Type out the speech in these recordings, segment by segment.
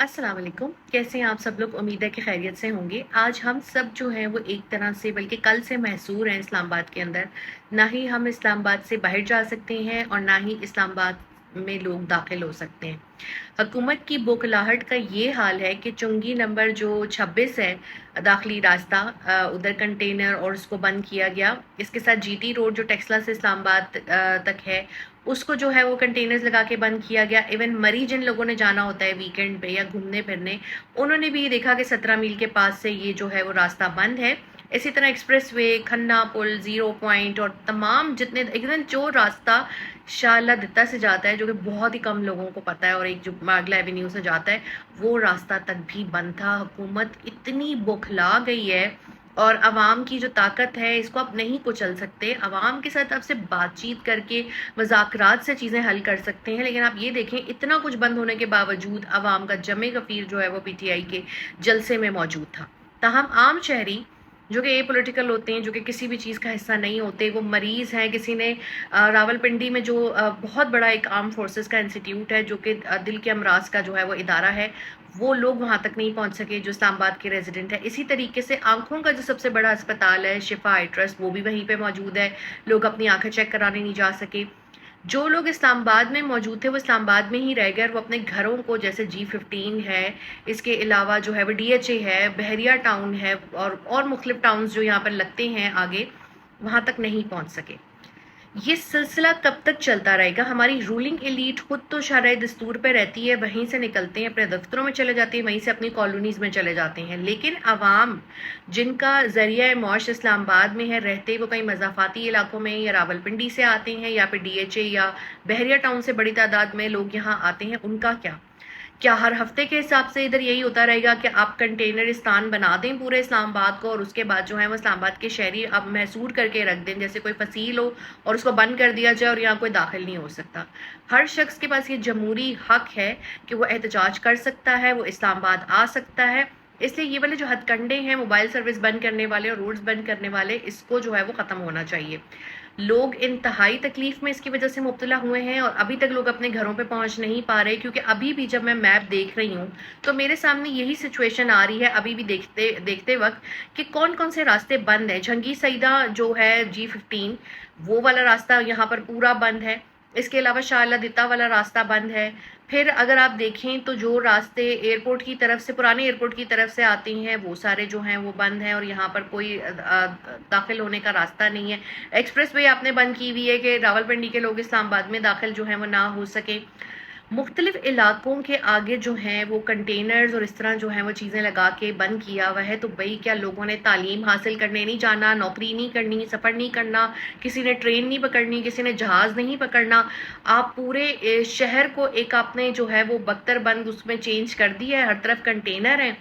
अस्सलाम वालेकुम। कैसे हैं आप सब लोग? उम्मीद है कि खैरियत से होंगे। आज हम सब जो हैं वो एक तरह से बल्कि कल से महसूर हैं इस्लामाबाद के अंदर। ना ही हम इस्लामाबाद से बाहर जा सकते हैं और ना ही इस्लामाबाद में लोग दाखिल हो सकते हैं। हुकूमत की बौखलाहट का ये हाल है कि चुंगी नंबर जो 26 है, दाखिली रास्ता, उधर कंटेनर और उसको बंद किया गया। इसके साथ जीटी रोड जो टेक्सला से इस्लामाबाद तक है, उसको जो है वो कंटेनर्स लगा के बंद किया गया। इवन मरी जिन लोगों ने जाना होता है वीकेंड पे या घूमने फिरने, उन्होंने भी देखा कि 17 मील के पास से ये जो है वो रास्ता बंद है। इसी तरह एक्सप्रेस वे, खन्ना पुल, जीरो पॉइंट और तमाम जितने, इवन जो रास्ता शाला दित्ता से जाता है, जो कि बहुत ही कम लोगों को पता है, और एक जो मागला एवेन्यू से जाता है, वो रास्ता तक भी बंद था। हुकूमत इतनी बौखला गई है और अवाम की जो ताकत है इसको आप नहीं कुचल सकते। अवाम के साथ आपसे बातचीत करके मज़ाकरात से चीज़ें हल कर सकते हैं, लेकिन आप ये देखें इतना कुछ बंद होने के बावजूद अवाम का जमे गफीर जो है वो पीटीआई के जलसे में मौजूद था। ताहम आम शहरी जो कि ए पोलिटिकल होते हैं, जो कि किसी भी चीज़ का हिस्सा नहीं होते, वो मरीज़ हैं। किसी ने रावलपिंडी में जो बहुत बड़ा एक आर्म फोर्सेस का इंस्टीट्यूट है, जो कि दिल के अमराज का जो है वो इदारा है, वो लोग वहाँ तक नहीं पहुँच सके जो इस्लामाबाद के रेजिडेंट है। इसी तरीके से आंखों का जो सबसे बड़ा अस्पताल है शिफा आई ट्रस्ट, वो भी वहीं पे मौजूद है। लोग अपनी आंखें चेक कराने नहीं जा सके। जो लोग इस्लामाबाद में मौजूद थे वो इस्लामाबाद में ही रह गए, वो अपने घरों को, जैसे G15 है, इसके अलावा जो है वो DHA है, बहरिया टाउन है और मुख्तलिफ टाउन्स जो यहाँ पर लगते हैं आगे, वहाँ तक नहीं पहुँच सके। ये सिलसिला कब तक चलता रहेगा? हमारी रूलिंग एलीट खुद तो शरअ दस्तूर पे रहती है, वहीं से निकलते हैं, अपने दफ्तरों में चले जाते हैं, वहीं से अपनी कॉलोनीज़ में चले जाते हैं, लेकिन अवाम जिनका ज़रिया मौश इस्लामाबाद में है, रहते वो कहीं मज़ाफ़ाती इलाकों में या रावलपिंडी से आते हैं या फिर DHA या बहरिया टाउन से बड़ी तादाद में लोग यहाँ आते हैं, उनका क्या हर हफ्ते के हिसाब से इधर यही होता रहेगा कि आप कंटेनरिस्तान बना दें पूरे इस्लामाबाद को, और उसके बाद जो है वो इस्लामाबाद के शहरी अब महसूर करके रख दें जैसे कोई फसील हो और उसको बंद कर दिया जाए और यहाँ कोई दाखिल नहीं हो सकता? हर शख्स के पास ये जमहूरी हक है कि वो एहतजाज कर सकता है, वो इस्लामाबाद आ सकता है। इसलिए ये वाले जो हथकंडे हैं, मोबाइल सर्विस बंद करने वाले और रोड्स बंद करने वाले, इसको जो है वो ख़त्म होना चाहिए। लोग इंतहाई तकलीफ में इसकी वजह से मुब्तला हुए हैं और अभी तक लोग अपने घरों पे पहुंच नहीं पा रहे, क्योंकि अभी भी जब मैं मैप देख रही हूँ तो मेरे सामने यही सिचुएशन आ रही है अभी भी देखते देखते वक्त कि कौन कौन से रास्ते बंद हैं। झंगी सईदा जो है G15, वो वाला रास्ता यहाँ पर पूरा बंद है। इसके अलावा शाह दिता वाला रास्ता बंद है। फिर अगर आप देखें तो जो रास्ते एयरपोर्ट की तरफ से, पुराने एयरपोर्ट की तरफ से आते हैं, वो सारे जो हैं वो बंद हैं और यहाँ पर कोई दाखिल होने का रास्ता नहीं है। एक्सप्रेस वे आपने बंद की हुई है कि रावलपिंडी के लोग इस्लामाबाद में दाखिल जो हैं वो ना हो सके। मुख्तलिफ इलाकों के आगे जो हैं वो कंटेनर्स और इस तरह जो हैं वो चीज़ें लगा के बंद किया हुआ है। तो भाई क्या लोगों ने तालीम हासिल करने नहीं जाना, नौकरी नहीं करनी, सफ़र नहीं करना, किसी ने ट्रेन नहीं पकड़नी, किसी ने जहाज़ नहीं पकड़ना? आप पूरे शहर को एक आपने जो है वो बख्तर बंद उसमें चेंज कर दिया है, हर तरफ कंटेनर है,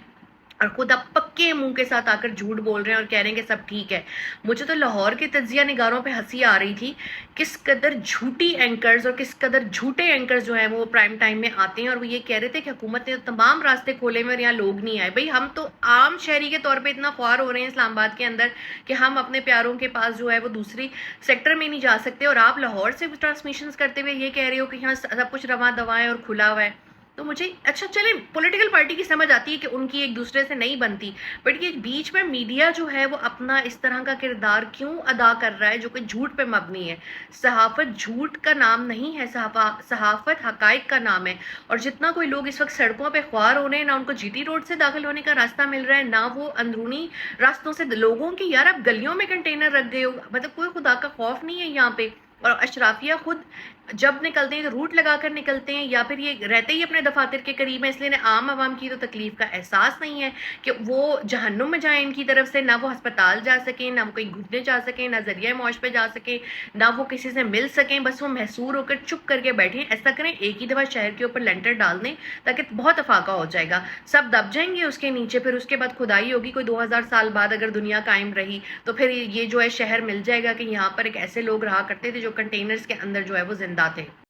और खुद आप पक्के मुंह के साथ आकर झूठ बोल रहे हैं और कह रहे हैं कि सब ठीक है। मुझे तो लाहौर के तज्जिया निगारों पे हंसी आ रही थी, किस कदर झूठी एंकर्स और किस कदर झूठे एंकर्स जो हैं वो प्राइम टाइम में आते हैं और वो ये कह रहे थे कि हुकूमत ने तमाम रास्ते खोले हुए और यहाँ लोग नहीं आए। भाई हम तो आम शहरी के तौर पे इतना ख्वार हो रहे हैं इस्लामाबाद के अंदर कि हम अपने प्यारों के पास जो है वो दूसरी सेक्टर में नहीं जा सकते, और आप लाहौर से ट्रांसमिशन करते हुए ये कह रहे हो कि यहाँ सब कुछ रवां दवाएं और खुला हुआ है। तो मुझे अच्छा चले पॉलिटिकल पार्टी की समझ आती है कि उनकी एक दूसरे से नहीं बनती, बट ये बीच में मीडिया जो है वो अपना इस तरह का किरदार क्यों अदा कर रहा है जो कि झूठ पे मबनी है? सहाफत झूठ का नाम नहीं है, सहाफत हकाइक का नाम है। और जितना कोई लोग इस वक्त सड़कों पे ख्वार हो रहे हैं, ना उनको जीटी रोड से दाखिल होने का रास्ता मिल रहा है, ना वो अंदरूनी रास्तों से लोगों की, यार आप गलियों में कंटेनर रख गए हो, मतलब कोई खुदा का खौफ नहीं है यहाँ पे। और अशराफिया खुद जब निकलते हैं तो रूट लगाकर निकलते हैं, या फिर ये रहते ही अपने दफातर के करीब है, इसलिए आम आवाम की तो तकलीफ का एहसास नहीं है कि वो जहन्नुम में जाए इनकी तरफ से। ना वो अस्पताल जा सकें, ना वो कहीं घुटने जा सकें, ना जरिया मौश पे जा सकें, ना वो किसी से मिल सकें, बस वो महसूर होकर चुप करके बैठें। ऐसा करें, एक ही दफ़ा शहर के ऊपर लेंटर डाल दें ताकि बहुत अफाका हो जाएगा, सब दब जाएंगे उसके नीचे। फिर उसके बाद खुदाई होगी, कोई 2000 साल बाद अगर दुनिया कायम रही तो फिर ये जो है शहर मिल जाएगा कि यहाँ पर एक ऐसे लोग रहा करते थे जो कंटेनर्स के अंदर जो है वो जिंदा थे।